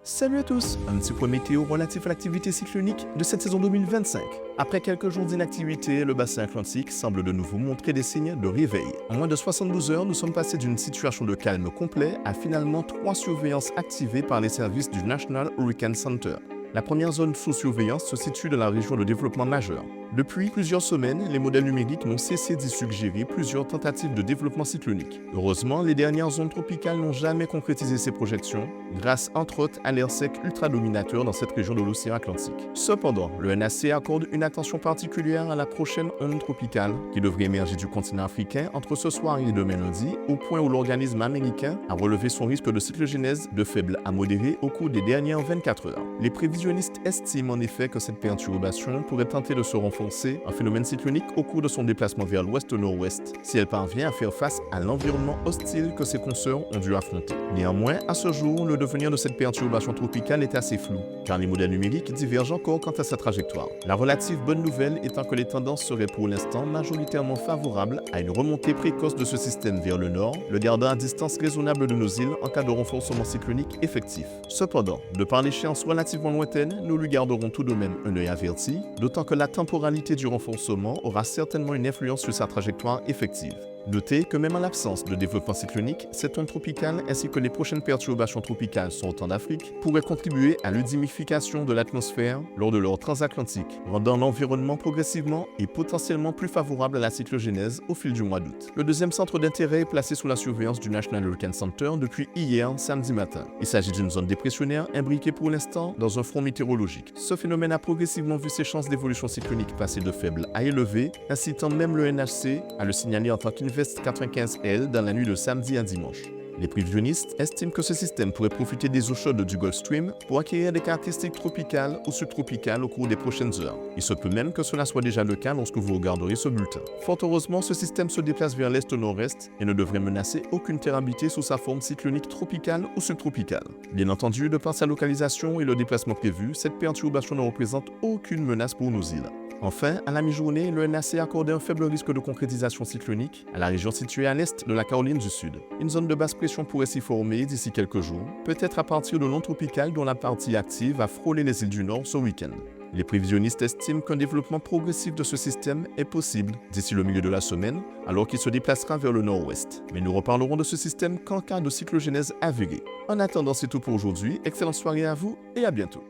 Salut à tous, un petit point météo relatif à l'activité cyclonique de cette saison 2025. Après quelques jours d'inactivité, le bassin atlantique semble de nouveau montrer des signes de réveil. En moins de 72 heures, nous sommes passés d'une situation de calme complet à finalement 3 surveillances activées par les services du National Hurricane Center. La première zone sous surveillance se situe dans la région de développement majeur. Depuis plusieurs semaines, les modèles numériques n'ont cessé d'y suggérer plusieurs tentatives de développement cyclonique. Heureusement, les dernières zones tropicales n'ont jamais concrétisé ces projections, grâce entre autres à l'air sec ultra-dominateur dans cette région de l'océan Atlantique. Cependant, le NAC accorde une attention particulière à la prochaine onde tropicale qui devrait émerger du continent africain entre ce soir et demain lundi, au point où l'organisme américain a relevé son risque de cyclogénèse de faible à modéré au cours des dernières 24 heures. Les prévisionnistes estiment en effet que cette perturbation pourrait tenter de se renforcer un phénomène cyclonique au cours de son déplacement vers l'ouest-nord-ouest, si elle parvient à faire face à l'environnement hostile que ses consoeurs ont dû affronter. Néanmoins, à ce jour, le devenir de cette perturbation tropicale est assez flou, car les modèles numériques divergent encore quant à sa trajectoire. La relative bonne nouvelle étant que les tendances seraient pour l'instant majoritairement favorables à une remontée précoce de ce système vers le nord, le gardant à distance raisonnable de nos îles en cas de renforcement cyclonique effectif. Cependant, de par l'échéance relativement lointaine, nous lui garderons tout de même un œil averti, d'autant que la temporalité du renforcement aura certainement une influence sur sa trajectoire effective. Notez que même en l'absence de développement cyclonique, cette onde tropicale ainsi que les prochaines perturbations tropicales sortant d'Afrique pourraient contribuer à l'humidification de l'atmosphère lors de leur transatlantique, rendant l'environnement progressivement et potentiellement plus favorable à la cyclogénèse au fil du mois d'août. Le deuxième centre d'intérêt est placé sous la surveillance du National Hurricane Center depuis hier, samedi matin. Il s'agit d'une zone dépressionnaire imbriquée pour l'instant dans un front météorologique. Ce phénomène a progressivement vu ses chances d'évolution cyclonique passer de faibles à élevées, incitant même le NHC à le signaler en tant qu'Invest 95L dans la nuit de samedi à dimanche. Les prévisionnistes estiment que ce système pourrait profiter des eaux chaudes du Gulf Stream pour acquérir des caractéristiques tropicales ou subtropicales au cours des prochaines heures. Il se peut même que cela soit déjà le cas lorsque vous regarderez ce bulletin. Fort heureusement, ce système se déplace vers l'est-nord-est et ne devrait menacer aucune terre habitée sous sa forme cyclonique tropicale ou subtropicale. Bien entendu, de par sa localisation et le déplacement prévu, cette perturbation ne représente aucune menace pour nos îles. Enfin, à la mi-journée, le NAC a accordé un faible risque de concrétisation cyclonique à la région située à l'est de la Caroline du Sud. Une zone de basse pression pourrait s'y former d'ici quelques jours, peut-être à partir de l'onde tropicale dont la partie active va frôler les îles du Nord ce week-end. Les prévisionnistes estiment qu'un développement progressif de ce système est possible d'ici le milieu de la semaine, alors qu'il se déplacera vers le nord-ouest. Mais nous reparlerons de ce système qu'en cas de cyclogénèse avérée. En attendant, c'est tout pour aujourd'hui. Excellente soirée à vous et à bientôt.